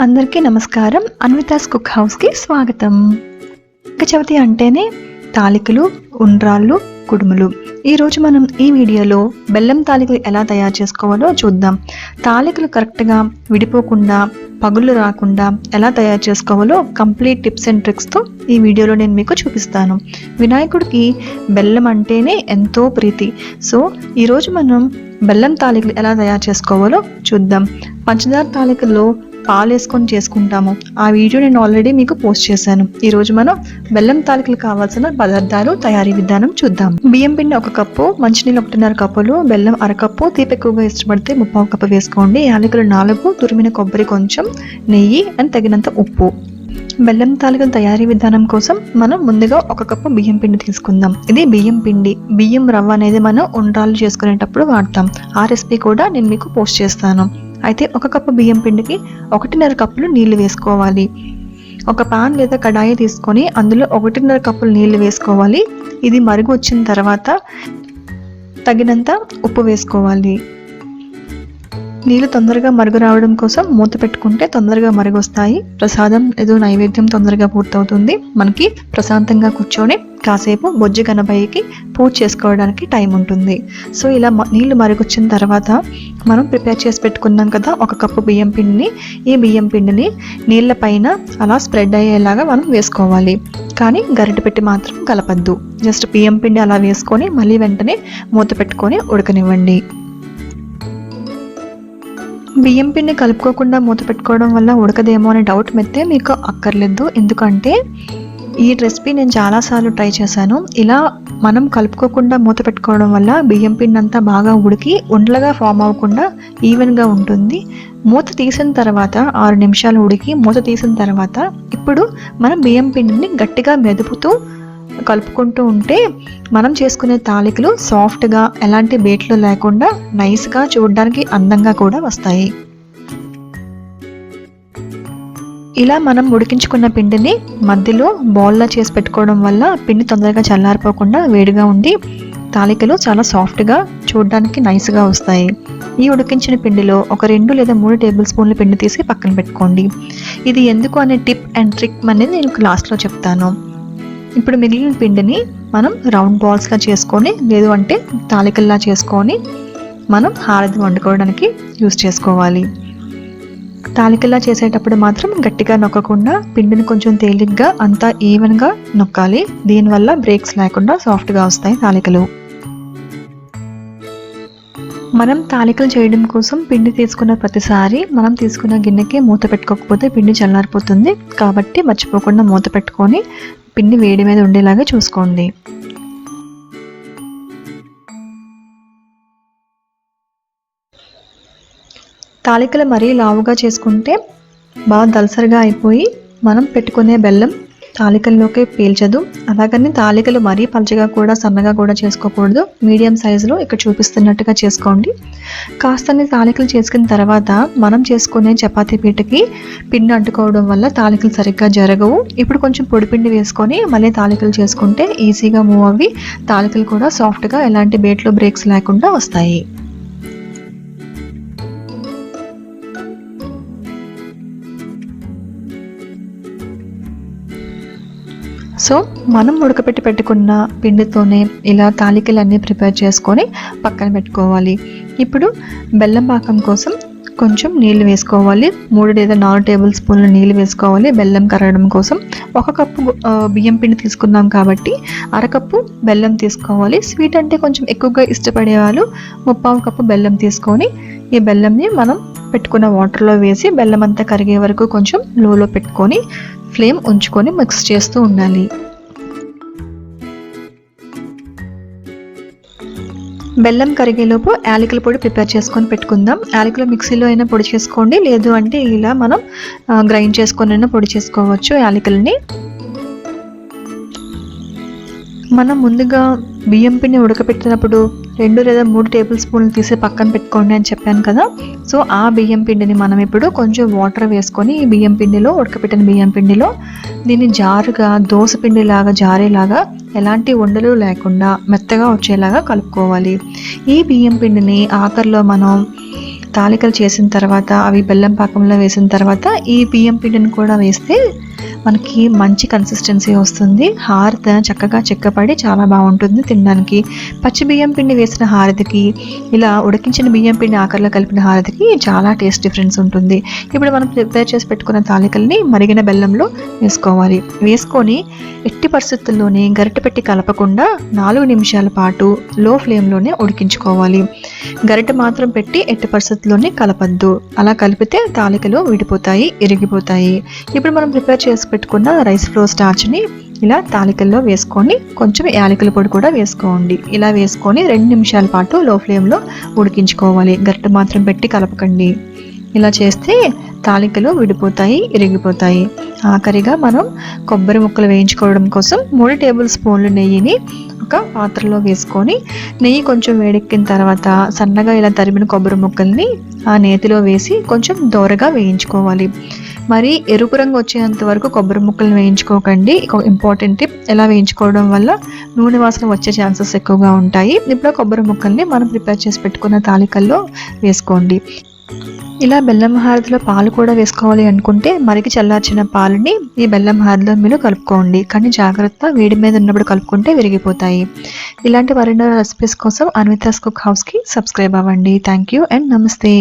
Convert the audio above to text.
అందరికీ నమస్కారం. అన్వితాస్ కుక్ హౌస్కి స్వాగతం. చవితి అంటేనే తాలికలు, ఉండ్రాళ్ళు, కుడుములు. ఈరోజు మనం ఈ వీడియోలో బెల్లం తాలికలు ఎలా తయారు చేసుకోవాలో చూద్దాం. తాలికలు కరెక్ట్గా విడిపోకుండా, పగుళ్ళు రాకుండా ఎలా తయారు చేసుకోవాలో కంప్లీట్ టిప్స్ అండ్ ట్రిక్స్తో ఈ వీడియోలో నేను మీకు చూపిస్తాను. వినాయకుడికి బెల్లం అంటేనే ఎంతో ప్రీతి. సో ఈరోజు మనం బెల్లం తాలికలు ఎలా తయారు చేసుకోవాలో చూద్దాం. పంచదార తాలికల్లో పాలు వేసుకొని చేసుకుంటాము. ఆ వీడియో నేను ఆల్రెడీ మీకు పోస్ట్ చేశాను. ఈరోజు మనం బెల్లం తాలికలు కావాల్సిన పదార్థాలు, తయారీ విధానం చూద్దాం. బియ్యం పిండి 1 కప్పు, మంచినీళ్ళు 1.5 కప్పులు, బెల్లం 1 కప్పు, తీపి ఎక్కువగా ఇష్టపడితే 3/4 కప్పు వేసుకోండి. యాలకులు 4, తురిమిన కొబ్బరి కొంచెం, నెయ్యి అండ్ తగినంత ఉప్పు. బెల్లం తాలికల తయారీ విధానం కోసం మనం ముందుగా 1 కప్పు బియ్యం పిండి తీసుకుందాం. ఇది బియ్యం పిండి. బియ్యం రవ్వ అనేది మనం ఉండ్రాళ్ళు చేసుకునేటప్పుడు వాడతాం. ఆ రెసిపీ కూడా నేను మీకు పోస్ట్ చేస్తాను. అయితే 1 కప్పు బియ్యం పిండికి 1.5 కప్పులు నీళ్లు వేసుకోవాలి. ఒక పాన్ లేదా కడాయి తీసుకొని అందులో 1.5 కప్పులు నీళ్లు వేసుకోవాలి. ఇది మరుగు వచ్చిన తర్వాత తగినంత ఉప్పు వేసుకోవాలి. నీళ్ళు తొందరగా మరుగు రావడం కోసం మూత పెట్టుకుంటే తొందరగా మరుగు వస్తాయి. ప్రసాదం ఏదో నైవేద్యం తొందరగా పూర్తవుతుంది. మనకి ప్రశాంతంగా కూర్చొని కాసేపు బొజ్జు గణపయ్యకి పూజ చేసుకోవడానికి టైం ఉంటుంది. సో ఇలా నీళ్లు మరుగొచ్చిన తర్వాత మనం ప్రిపేర్ చేసి పెట్టుకున్నాం కదా 1 కప్పు బియ్యం పిండిని. ఈ బియ్యం పిండిని నీళ్ళ పైన అలా స్ప్రెడ్ అయ్యేలాగా మనం వేసుకోవాలి. కానీ గరిటె పెట్టి మాత్రం కలపద్దు. జస్ట్ బియ్యం పిండి అలా వేసుకొని మళ్ళీ వెంటనే మూత పెట్టుకొని ఉడకనివ్వండి. బియ్యం పిండి కలుపుకోకుండా మూత పెట్టుకోవడం వల్ల ఉడకదేమో అనే డౌట్ మెత్తే మీకు అక్కర్లేదు. ఎందుకంటే ఈ రెసిపీ నేను చాలాసార్లు ట్రై చేశాను. ఇలా మనం కలుపుకోకుండా మూత పెట్టుకోవడం వల్ల బియ్యం పిండి అంతా బాగా ఉడికి ఉండలుగా ఫామ్ అవ్వకుండా ఈవెన్గా ఉంటుంది. మూత తీసిన తర్వాత 6 నిమిషాలు ఉడికి మూత తీసిన తర్వాత ఇప్పుడు మనం బియ్యం పిండిని గట్టిగా మెదుపుతూ కలుపుకుంటూ ఉంటే మనం చేసుకునే తాలికలు సాఫ్ట్గా, ఎలాంటి బేట్లు లేకుండా నైస్గా, చూడడానికి అందంగా కూడా వస్తాయి. ఇలా మనం ఉడికించుకున్న పిండిని మధ్యలో బాల్లా చేసి పెట్టుకోవడం వల్ల పిండి తొందరగా చల్లారిపోకుండా వేడిగా ఉండి తాలికలు చాలా సాఫ్ట్గా, చూడడానికి నైస్గా వస్తాయి. ఈ ఉడికించిన పిండిలో ఒక 2 లేదా 3 టేబుల్ స్పూన్ల పిండి తీసి పక్కన పెట్టుకోండి. ఇది ఎందుకు అనే టిప్ అండ్ ట్రిక్ అనేది నేను లాస్ట్లో చెప్తాను. ఇప్పుడు మిగిలిన పిండిని మనం రౌండ్ బాల్స్లా చేసుకొని, లేదు అంటే తాలికల్లా చేసుకొని మనం హారతి వండుకోవడానికి యూస్ చేసుకోవాలి. తాలికల్లా చేసేటప్పుడు మాత్రం గట్టిగా నొక్కకుండా పిండిని కొంచెం తేలిగ్గా అంతా ఈవెన్గా నొక్కాలి. దీనివల్ల బ్రేక్స్ లేకుండా సాఫ్ట్గా వస్తాయి తాలికలు. మనం తాలికలు చేయడం కోసం పిండి తీసుకున్న ప్రతిసారి మనం తీసుకున్న గిన్నెకి మూత పెట్టుకోకపోతే పిండి చల్లారిపోతుంది. కాబట్టి మర్చిపోకుండా మూత పెట్టుకొని పిండి వేడి మీద ఉండేలాగా చూసుకోండి. తాలికలు మరీ లావుగా చేసుకుంటే బాగా దలసరిగా అయిపోయి మనం పెట్టుకునే బెల్లం తాలికల్లోకి పీల్చదు. అలాగని తాలికలు మరీ పలచగా కూడా, సన్నగా కూడా చేసుకోకూడదు. మీడియం సైజులో ఇక్కడ చూపిస్తున్నట్టుగా చేసుకోండి. కాస్తని తాలికలు చేసుకున్న తర్వాత మనం చేసుకునే చపాతీ పీటకి పిండి అంటుకోవడం వల్ల తాలికలు సరిగ్గా జరగవు. ఇప్పుడు కొంచెం పొడిపిండి వేసుకొని మళ్ళీ తాలికలు చేసుకుంటే ఈజీగా మూవ్ అవ్వి తాలికలు కూడా సాఫ్ట్గా, ఎలాంటి బేట్లో బ్రేక్స్ లేకుండా వస్తాయి. సో మనం ఉడకపెట్టి పెట్టుకున్న పిండితోనే ఇలా తాలికలన్నీ ప్రిపేర్ చేసుకొని పక్కన పెట్టుకోవాలి. ఇప్పుడు బెల్లం పాకం కోసం కొంచెం నీళ్ళు వేసుకోవాలి. 3 లేదా 4 టేబుల్ స్పూన్ల నీళ్ళు వేసుకోవాలి బెల్లం కరగడం కోసం. 1 కప్పు బియ్యం పిండి తీసుకున్నాం కాబట్టి 1/2 కప్పు బెల్లం తీసుకోవాలి. స్వీట్ అంటే కొంచెం ఎక్కువగా ఇష్టపడే వాళ్ళు 3/4 కప్పు బెల్లం తీసుకొని ఈ బెల్లంని మనం పెట్టుకున్న వాటర్లో వేసి బెల్లం అంతా కరిగే వరకు కొంచెం లోలో పెట్టుకొని ఫ్లేమ్ ఉంచుకొని మిక్స్ చేస్తూ ఉండాలి. బెల్లం కరిగేలోపు యాలకుల పొడి ప్రిపేర్ చేసుకొని పెట్టుకుందాం. యాలకులు మిక్సీలో అయినా పొడి చేసుకోండి, లేదు అంటే ఇలా మనం గ్రైండ్ చేసుకొని అయినా పొడి చేసుకోవచ్చు యాలకులని. మనం ముందుగా బియ్యం పిండి ఉడకపెట్టినప్పుడు 2 లేదా 3 టేబుల్ స్పూన్లు తీసి పక్కన పెట్టుకోండి అని చెప్పాను కదా. సో ఆ బియ్యం పిండిని మనం ఇప్పుడు కొంచెం వాటర్ వేసుకొని ఈ బియ్యం పిండిలో, ఉడకపెట్టిన బియ్యం పిండిలో దీన్ని జారుగా, దోస పిండిలాగా జారేలాగా, ఎలాంటి ఉండలు లేకుండా మెత్తగా వచ్చేలాగా కలుపుకోవాలి. ఈ బియ్యం పిండిని ఆఖరిలో మనం తాలికలు చేసిన తర్వాత అవి బెల్లం పాకంలో వేసిన తర్వాత ఈ బియ్యం పిండిని కూడా వేస్తే మనకి మంచి కన్సిస్టెన్సీ వస్తుంది. హారతి చక్కగా చిక్కపడి చాలా బాగుంటుంది తినడానికి. పచ్చి బియ్యం పిండి వేసిన హారతికి ఇలా ఉడికించిన బియ్యం పిండి ఆఖరిలో కలిపిన హారతికి చాలా టేస్ట్ డిఫరెన్స్ ఉంటుంది. ఇప్పుడు మనం ప్రిపేర్ చేసి పెట్టుకున్న తాలికల్ని మరిగిన బెల్లంలో వేసుకోవాలి. వేసుకొని ఎట్టి పరిస్థితుల్లోనే గరిటె పెట్టి కలపకుండా 4 నిమిషాల పాటు లో ఫ్లేమ్లోనే ఉడికించుకోవాలి. గరిటె మాత్రం పెట్టి ఎట్టి పరిస్థితుల్లోనే కలపద్దు. అలా కలిపితే తాలికలు విడిపోతాయి, ఇరిగిపోతాయి. ఇప్పుడు మనం ప్రిపేర్ చేసి పెట్టుకున్న రైస్ ఫ్లోర్ స్టార్చ్ని ఇలా తాలికల్లో వేసుకొని కొంచెం యాలకుల పొడి కూడా వేసుకోండి. ఇలా వేసుకొని 2 నిమిషాల పాటు లో ఫ్లేమ్లో ఉడికించుకోవాలి. గరిటె మాత్రం పెట్టి కలపకండి. ఇలా చేస్తే తాలికలు విడిపోతాయి, ఇరిగిపోతాయి. ఆఖరిగా మనం కొబ్బరి ముక్కలు వేయించుకోవడం కోసం 3 టేబుల్ స్పూన్లు నెయ్యిని ఒక పాత్రలో వేసుకొని నెయ్యి కొంచెం వేడెక్కిన తర్వాత సన్నగా ఇలా తరిమిన కొబ్బరి ముక్కల్ని ఆ నేతిలో వేసి కొంచెం దోరగా వేయించుకోవాలి. మరి ఎరుపు రంగు వచ్చేంత వరకు కొబ్బరి ముక్కలను వేయించుకోకండి. ఇంపార్టెంట్ టిప్, ఎలా వేయించుకోవడం వల్ల నూనె వాసన వచ్చే ఛాన్సెస్ ఎక్కువగా ఉంటాయి. ఇప్పుడు కొబ్బరి ముక్కల్ని మనం ప్రిపేర్ చేసి పెట్టుకున్న తాలికల్లో వేసుకోండి. ఇలా బెల్లం హారతిలో పాలు కూడా వేసుకోవాలి అనుకుంటే మరికి చల్లార్చిన పాలని ఈ బెల్లం హారతిలో మీరు కలుపుకోండి. కానీ జాగ్రత్త, వేడి మీద ఉన్నప్పుడు కలుపుకుంటే విరిగిపోతాయి. ఇలాంటి మరెన్నో రెసిపీస్ కోసం అన్వితాస్ కుక్ హౌస్కి సబ్స్క్రైబ్ అవ్వండి. థ్యాంక్ యూ అండ్ నమస్తే.